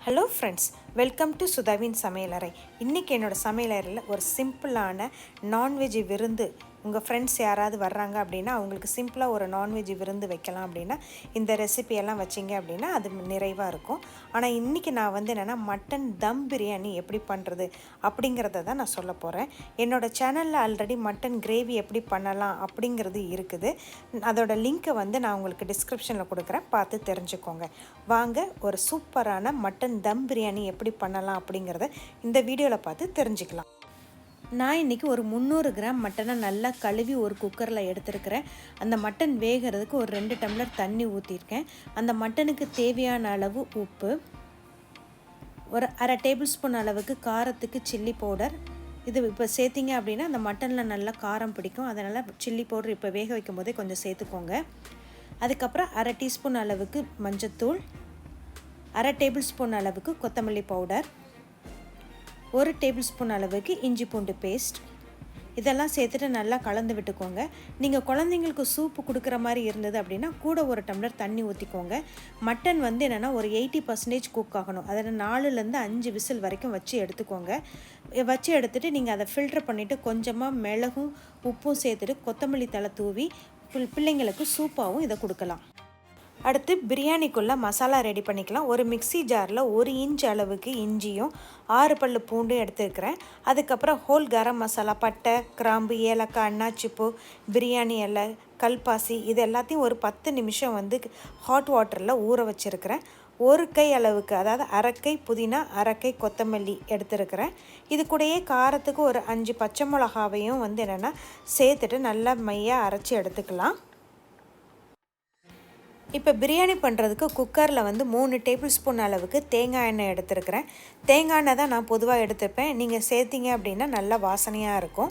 Hello friends, welcome to சுதாவின் சமையலறை. இன்றைக்கி என்னோடய சமையலறையில் ஒரு சிம்பிளான நான்வெஜ் விருந்து, உங்கள் ஃப்ரெண்ட்ஸ் யாராவது வர்றாங்க அப்படின்னா அவங்களுக்கு சிம்பிளாக ஒரு நான்வெஜ் விருந்து வைக்கலாம் அப்படின்னா இந்த ரெசிபியெல்லாம் வச்சிங்க அப்படின்னா அது நிறைவாக இருக்கும். ஆனால் இன்றைக்கி நான் என்னென்னா மட்டன் தம் பிரியாணி எப்படி பண்ணுறது அப்படிங்கிறத தான் நான் சொல்ல போகிறேன். என்னோடய சேனலில் ஆல்ரெடி மட்டன் கிரேவி எப்படி பண்ணலாம் அப்படிங்கிறது இருக்குது. அதோட லிங்க்கை நான் உங்களுக்கு டிஸ்கிரிப்ஷனில் கொடுக்குறேன், பார்த்து தெரிஞ்சுக்கோங்க. வாங்க ஒரு சூப்பரான மட்டன் தம் பிரியாணி எப்படி பண்ணலாம் அப்படிங்கிறத இந்த வீடியோவில் பார்த்து தெரிஞ்சுக்கலாம். நான் இன்றைக்கி ஒரு 300 கிராம் மட்டனை நல்லா கழுவி ஒரு குக்கரில் எடுத்துருக்கிறேன். அந்த மட்டன் வேகிறதுக்கு ஒரு 2 டம்ளர் தண்ணி ஊற்றிருக்கேன். அந்த மட்டனுக்கு தேவையான அளவு உப்பு, ஒரு அரை டேபிள் ஸ்பூன் அளவுக்கு காரத்துக்கு சில்லி பவுடர். இது இப்போ சேர்த்திங்க அப்படின்னா அந்த மட்டனில் நல்லா காரம் பிடிக்கும். அதனால் சில்லி பவுடர் இப்போ வேக வைக்கும் போதே கொஞ்சம் சேர்த்துக்கோங்க. அதுக்கப்புறம் அரை டீஸ்பூன் அளவுக்கு மஞ்சத்தூள், அரை டேபிள் ஸ்பூன் அளவுக்கு கொத்தமல்லி பவுடர், 1 டேபிள் ஸ்பூன் அளவுக்கு இஞ்சி பூண்டு பேஸ்ட், இதெல்லாம் சேர்த்துட்டு நல்லா கலந்து விட்டுக்கோங்க. நீங்கள் குழந்தைங்களுக்கு சூப்பு கொடுக்குற மாதிரி இருந்தது அப்படின்னா கூட ஒரு டம்ளர் தண்ணி ஊற்றிக்கோங்க. மட்டன் என்னென்னா ஒரு 80% குக் ஆகணும். அதில் 4லேருந்து 5 விசில் வரைக்கும் வச்சு எடுத்துக்கோங்க. வச்சு எடுத்துகிட்டு நீங்கள் அதை ஃபில்டர் பண்ணிவிட்டு கொஞ்சமாக மிளகும் உப்பும் சேர்த்துட்டு கொத்தமல்லி தழை தூவி பிள்ளைங்களுக்கு சூப்பாகவும் இதை கொடுக்கலாம். அடுத்து பிரியாணிக்குள்ளே மசாலா ரெடி பண்ணிக்கலாம். ஒரு மிக்சி ஜாரில் 1 இன்ச் அளவுக்கு இஞ்சியும் 6 பல்லு பூண்டும் எடுத்துருக்கிறேன். அதுக்கப்புறம் ஹோல் கரம் மசாலா, பட்டை, கிராம்பு, ஏலக்காய், அன்னாச்சிப்பூ, பிரியாணி இலை, கல்பாசி, இது எல்லாத்தையும் ஒரு 10 நிமிஷம் ஹாட் வாட்டரில் ஊற வச்சுருக்கிறேன். 1 கை அளவுக்கு, அதாவது அரைக்கை புதினா, அரைக்கை கொத்தமல்லி எடுத்துருக்கிறேன். இது கூடயே காரத்துக்கு ஒரு 5 பச்சை மிளகாவையும் என்னென்னா சேர்த்துட்டு நல்லா மையாக அரைச்சி எடுத்துக்கலாம். இப்போ பிரியாணி பண்ணுறதுக்கு குக்கரில் 3 டேபிள் ஸ்பூன் அளவுக்கு தேங்காய் எண்ணெய் எடுத்துருக்கிறேன். தேங்காய் எண்ணெய் தான் நான் பொதுவாக எடுத்துப்பேன். நீங்கள் சேர்த்திங்க அப்படின்னா நல்லா வாசனையாக இருக்கும்.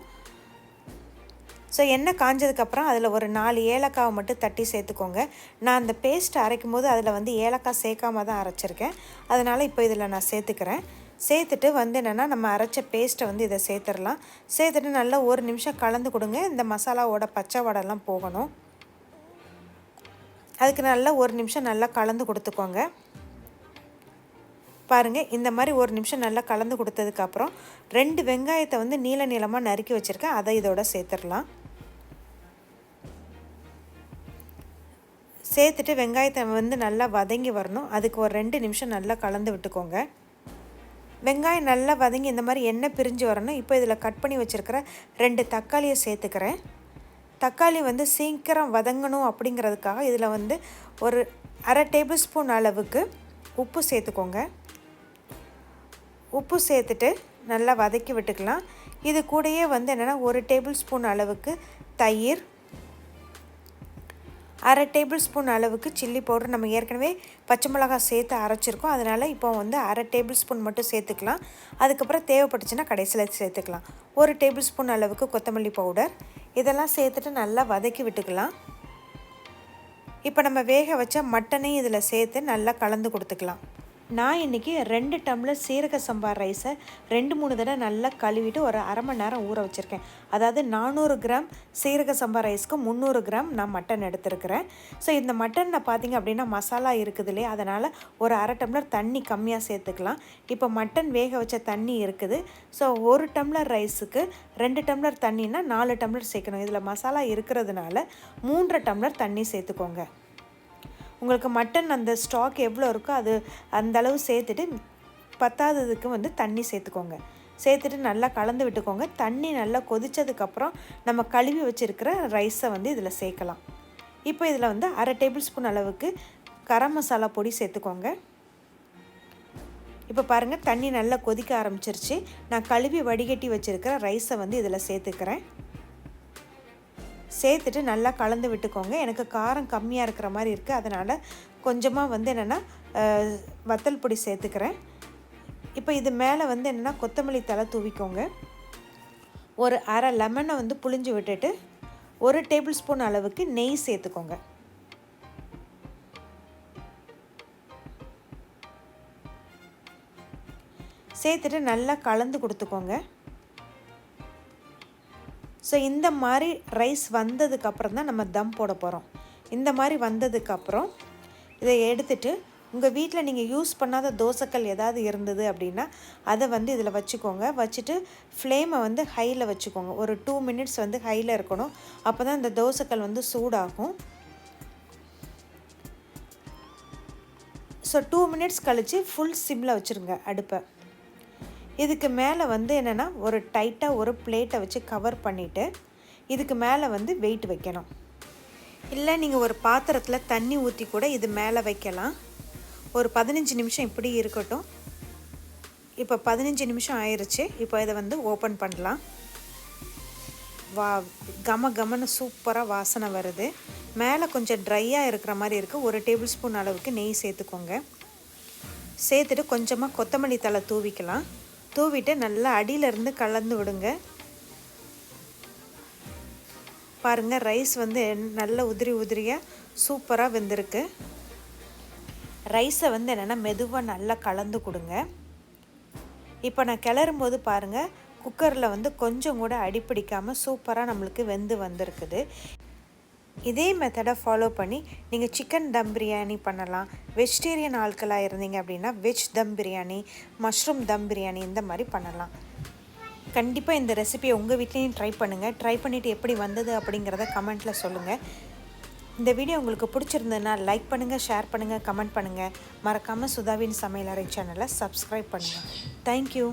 ஸோ எண்ணெய் காஞ்சதுக்கப்புறம் அதில் ஒரு 4 ஏலக்காவை மட்டும் தட்டி சேர்த்துக்கோங்க. நான் அந்த பேஸ்ட் அரைக்கும் போது அதில் ஏலக்காய் சேர்க்காம தான் அரைச்சிருக்கேன். அதனால் இப்போ இதில் நான் சேர்த்துக்கிறேன். சேர்த்துட்டு என்னென்னா நம்ம அரைச்ச பேஸ்ட்டை இதை சேர்த்துடலாம். சேர்த்துட்டு நல்லா 1 நிமிஷம் கலந்து கொடுங்க. இந்த மசாலாவோட பச்சை வடைலாம் போகணும். அதுக்கு நல்லா 1 நிமிஷம் நல்லா கலந்து கொடுத்துக்கோங்க. பாருங்கள், இந்த மாதிரி 1 நிமிஷம் நல்லா கலந்து கொடுத்ததுக்கப்புறம் 2 வெங்காயத்தை நீள நீளமாக நறுக்கி வச்சுருக்கேன். அதை இதோட சேர்த்துடலாம். சேர்த்துட்டு வெங்காயத்தை நல்லா வதங்கி வரணும். அதுக்கு ஒரு 2 நிமிஷம் நல்லா கலந்து விட்டுக்கோங்க. வெங்காயம் நல்லா வதங்கி இந்த மாதிரி எண்ணெய் பிரிஞ்சு வரணும். இப்போ இதில் கட் பண்ணி வச்சுருக்கிற 2 தக்காளியை சேர்த்துக்கிறேன். தக்காளி சீக்கிரம் வதங்கணும் அப்படிங்கிறதுக்காக இதில் ஒரு அரை டேபிள் ஸ்பூன் அளவுக்கு உப்பு சேர்த்துக்கோங்க. உப்பு சேர்த்துட்டு நல்லா வதக்கி விட்டுக்கலாம். இது கூடயே என்னென்னா 1 டேபிள் ஸ்பூன் அளவுக்கு தயிர், அரை டேபிள் ஸ்பூன் அளவுக்கு சில்லி பவுடர். நம்ம ஏற்கனவே பச்சை மிளகாய் சேர்த்து அரைச்சிருக்கோம். அதனால் இப்போ அரை டேபிள் ஸ்பூன் மட்டும் சேர்த்துக்கலாம். அதுக்கப்புறம் தேவைப்பட்டுச்சுன்னா கடைசியில் சேர்த்துக்கலாம். 1 டேபிள் ஸ்பூன் அளவுக்கு கொத்தமல்லி பவுடர், இதெல்லாம் சேர்த்துட்டு நல்லா வதக்கி விட்டுக்கலாம். இப்போ நம்ம வேக வச்ச மட்டனையும் இதில் சேர்த்து நல்லா கலந்து கொடுத்துக்கலாம். நான் இன்றைக்கி 2 டம்ளர் சீரக சம்பா ரைஸை 2-3 தடவை நல்லா கழுவிட்டு ஒரு அரை மணி நேரம் ஊற வச்சுருக்கேன். அதாவது 400 கிராம் சீரக சம்பா ரைஸ்க்கு 300 கிராம் நான் மட்டன் எடுத்துருக்கிறேன். ஸோ இந்த மட்டனில் பார்த்திங்க அப்படின்னா மசாலா இருக்குது இல்லையா, அதனால் ஒரு அரை டம்ளர் தண்ணி கம்மியாக சேர்த்துக்கலாம். இப்போ மட்டன் வேக வச்ச தண்ணி இருக்குது. ஸோ 1 டம்ளர் ரைஸுக்கு 2 டம்ளர் தண்ணின்னா 4 டம்ளர் சேர்க்கணும். இதில் மசாலா இருக்கிறதுனால 3 டம்ளர் தண்ணி சேர்த்துக்கோங்க. உங்களுக்கு மட்டன் அந்த ஸ்டாக் எவ்வளோ இருக்கோ அது அந்தளவு சேர்த்துட்டு பத்தாததுக்கு தண்ணி சேர்த்துக்கோங்க. சேர்த்துட்டு நல்லா கலந்து விட்டுக்கோங்க. தண்ணி நல்லா கொதித்ததுக்கப்புறம் நம்ம கழுவி வச்சுருக்கிற ரைஸை இதில் சேர்க்கலாம். இப்போ இதில் அரை டேபிள் ஸ்பூன் அளவுக்கு கரம் மசாலா பொடி சேர்த்துக்கோங்க. இப்போ பாருங்கள், தண்ணி நல்லா கொதிக்க ஆரம்பிச்சிருச்சு. நான் கழுவி வடிகட்டி வச்சுருக்கிற ரைஸை இதில் சேர்த்துக்கிறேன். சேர்த்துட்டு நல்லா கலந்து விட்டுக்கோங்க. எனக்கு காரம் கம்மியாக இருக்கிற மாதிரி இருக்குது. அதனால் கொஞ்சமாக என்னென்னா வத்தல் பொடி சேர்த்துக்கிறேன். இப்போ இது மேலே என்னென்னா கொத்தமல்லி தழை தூவிக்கோங்க. ஒரு அரை லெமனை புழிஞ்சு விட்டுட்டு 1 டேபிள் ஸ்பூன் அளவுக்கு நெய் சேர்த்துக்கோங்க. சேர்த்துட்டு நல்லா கலந்து கொடுத்துக்கோங்க. ஸோ இந்த மாதிரி ரைஸ் வந்ததுக்கப்புறம் தான் நம்ம தம் போட போகிறோம். இந்த மாதிரி வந்ததுக்கப்புறம் இதை எடுத்துட்டு உங்கள் வீட்டில் நீங்கள் யூஸ் பண்ணாத தோசைக்கல் ஏதாவது இருந்தது அப்படின்னா அதை வந்து இதில் வச்சுக்கோங்க. வச்சுட்டு ஃப்ளேமை வந்து ஹையில் வச்சுக்கோங்க. ஒரு 2 மினிட்ஸ் வந்து ஹையில் இருக்கணும். அப்போ தான் இந்த தோசைக்கல் வந்து சூடாகும். ஸோ 2 மினிட்ஸ் கழித்து ஃபுல் சிம்மில் வச்சுருங்க அடுப்பை. இதுக்கு மேலே வந்து என்னென்னா ஒரு டைட்டாக ஒரு பிளேட்டை வச்சு கவர் பண்ணிவிட்டு இதுக்கு மேலே வந்து வெயிட் வைக்கணும். இல்லை நீங்கள் ஒரு பாத்திரத்தில் தண்ணி ஊற்றி கூட இது மேலே வைக்கலாம். ஒரு 15 நிமிஷம் இப்படி இருக்கட்டும். இப்போ 15 நிமிஷம் ஆயிடுச்சு. இப்போ இதை வந்து ஓப்பன் பண்ணலாம். கமன்னு சூப்பராக வாசனை வருது. மேலே கொஞ்சம் ட்ரையாக இருக்கிற மாதிரி இருக்குது. 1 டேபிள் ஸ்பூன் அளவுக்கு நெய் சேர்த்துக்கோங்க. சேர்த்துட்டு கொஞ்சமாக கொத்தமல்லி தழை தூவிக்கலாம். தூவிட்டு நல்லா அடியிலேருந்து கலந்து விடுங்க. பாருங்கள், ரைஸ் வந்து நல்ல உதிரியாக சூப்பராக வெந்திருக்கு. ரைஸை வந்து என்னென்னா மெதுவாக நல்லா கலந்து கொடுங்க. இப்போ நான் கிளறும்போது பாருங்கள், குக்கரில் வந்து கொஞ்சம் கூட அடிப்பிடிக்காமல் சூப்பராக நம்மளுக்கு வெந்து வந்திருக்குது. இதே மெத்தடை ஃபாலோ பண்ணி நீங்கள் சிக்கன் தம் பிரியாணி பண்ணலாம். வெஜிடேரியன் ஆட்களாக இருந்தீங்க அப்படின்னா வெஜ் தம் பிரியாணி, மஷ்ரூம் தம் பிரியாணி இந்த மாதிரி பண்ணலாம். கண்டிப்பாக இந்த ரெசிபியை உங்கள் வீட்லேயும் ட்ரை பண்ணுங்கள். ட்ரை பண்ணிவிட்டு எப்படி வந்தது அப்படிங்கிறத கமெண்ட்டில் சொல்லுங்கள். இந்த வீடியோ உங்களுக்கு பிடிச்சிருந்ததுன்னா லைக் பண்ணுங்கள், ஷேர் பண்ணுங்கள், கமெண்ட் பண்ணுங்கள். மறக்காமல் சுதாவின் சமையலறை சேனலை சப்ஸ்கிரைப் பண்ணுங்கள். தேங்க்யூ.